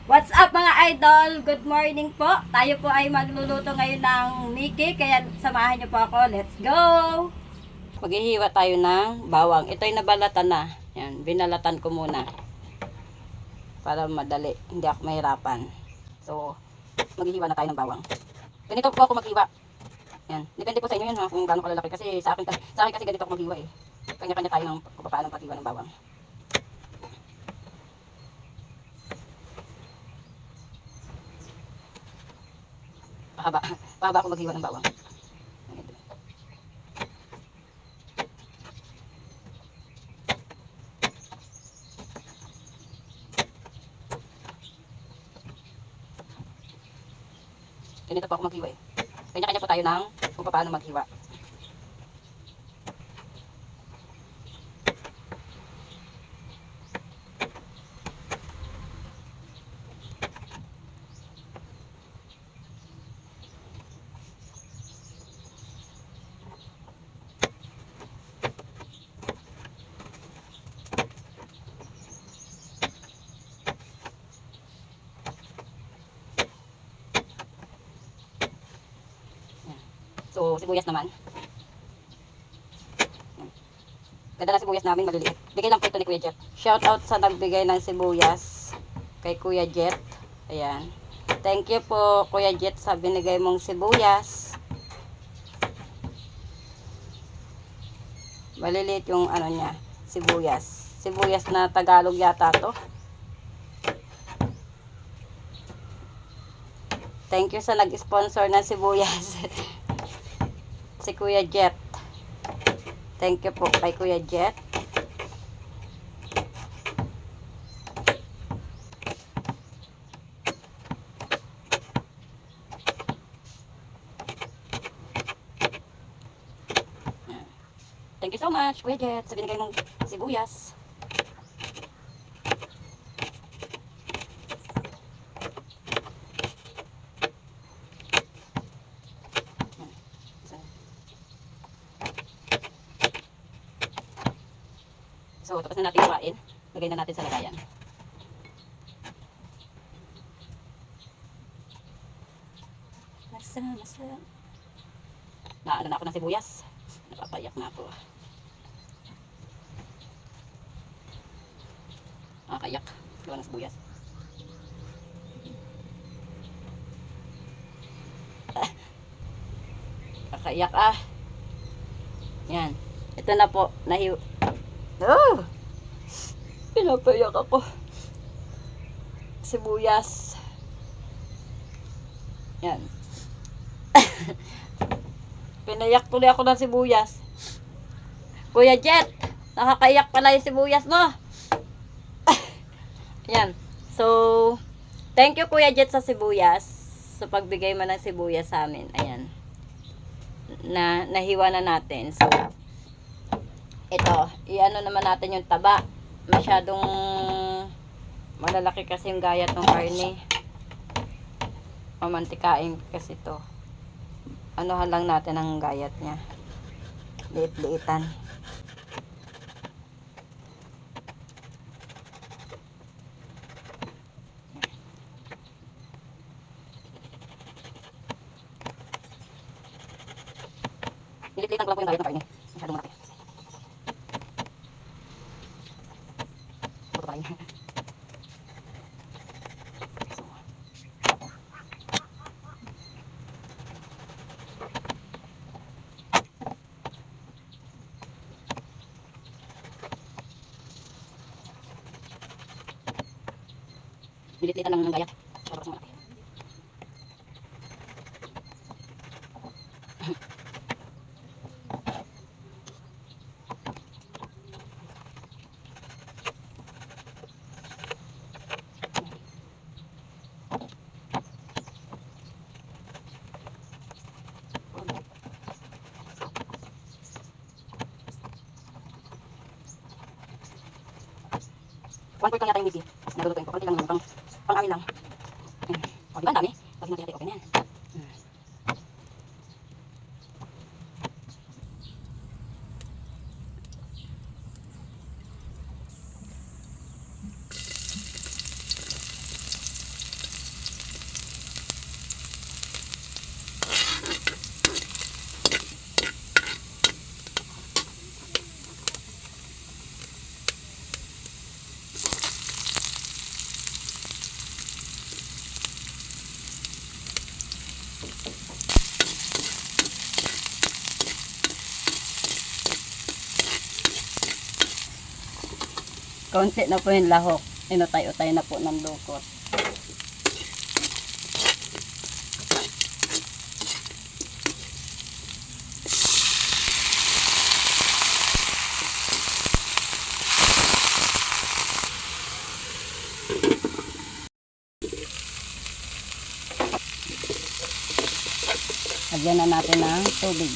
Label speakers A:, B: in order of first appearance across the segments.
A: What's up mga idol? Good morning po. Tayo po ay magluluto ngayon ng Mickey, kaya samahan niyo po ako. Let's go! Maghihiwa tayo ng bawang. Ito ay nabalatan na. Yan, binalatan ko muna. Para madali, hindi ako mahirapan. So, maghihiwa na tayo ng bawang. Ganito po ako maghiwa. Yan, depende po sa inyo yun ha, kung gaano kalalaki. Kasi sa akin kasi ganito ako maghiwa eh. Kanya-kanya tayo ng kung paano paghiwa ng bawang. Pahaba ako maghiwa ng bawang. Ganito po ako maghiwa eh. Kanya-kanya po tayo ng kung paano maghiwa. So, sibuyas naman. Ganda na sibuyas namin, maliliit. Bigay lang po ito ni Kuya Jet. Shout out sa nagbigay ng sibuyas kay Kuya Jet. Ayan. Thank you po Kuya Jet sa binigay mong sibuyas. Maliliit yung ano niya, sibuyas. Sibuyas na Tagalog yata to. Thank you sa nag-sponsor ng sibuyas. Si Kuya Jet. Thank you po kay Kuya Jet. Thank you so much Kuya Jet sa binigay mong sibuyas. So, tapos na natin iwain. Lagay na natin sa lagayan. Masa. Naano na ako ng sibuyas. Napapayak na ako. Nakakayak. Gawa ng sibuyas. Nakakayak ah. Yan. Ito na po. Oh! Pinapayak ako. Sibuyas. Yan. Pinayak tuloy ako ng sibuyas. Kuya Jet, nakakaiyak pala yung sibuyas mo. Yan. So, thank you Kuya Jet sa sibuyas. Sa pagbigay mo ng sibuyas sa amin. Ayan. Nahiwa na natin. So, ito, iano naman natin yung taba. Masyadong malalaki kasi yung gayat ng karne. Mamantikain kasi to. Anuhan lang natin ang gayat niya. Liit-liitan. Liit-liitan ko lang po yung gayat ng karne. Masyadong malaki. Lilit-litan lang ng gayat. Para mas malaki. One point lang yata yung Mickey. Naglutuin ko. Kunti lang yung pang-amin lang. O, diba ang dami? Lagi natin okay na yan. Kaunti na po yung lahok. Inutay-utay na po ng dukot. Lagyan na natin ng tubig.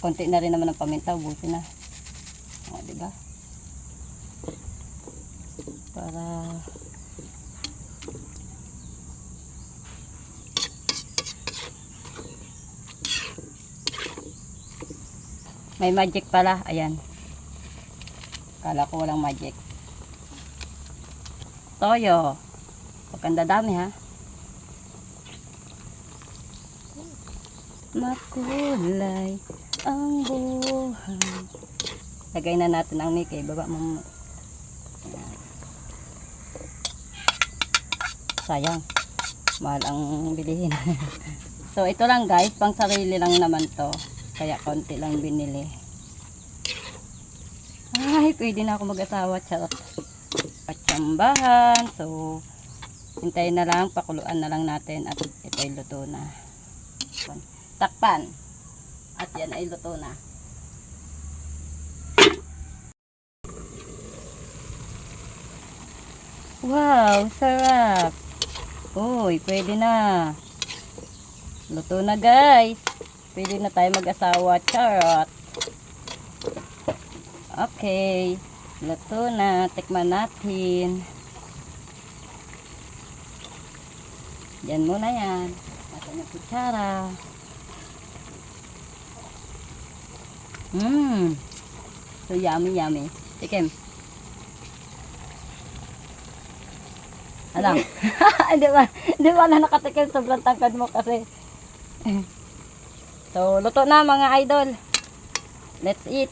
A: Konti na rin naman ng paminta, ubusin na. O, diba? Para may magic pala, ayan. Kala ko walang magic. Toyo. Huwag kang dadami ha. Makulay ang buhay. Lagay na natin ang Mickey. Baba mo. Ayan. Sayang. Mahal ang bilihin. So ito lang guys. Pang sarili lang naman to. Kaya konti lang binili. Ay, pwede na ako mag-asawa. Charot. Patsambahan. So, hintayin na lang. Pakuluan na lang natin. At ito'y luto na. Takpan. At yan ay luto na. Wow, sarap. Uy, pwede na. Luto na guys. Pwede na tayo mag-asawa. Charot. Okay. Luto na. Tikman natin. Yan muna yan. Natin yung kutsara. So yummy yummy. Tikim. Alam. Di ba na nakatikim, sobrang tangkad mo kasi. So luto na mga idol. Let's eat.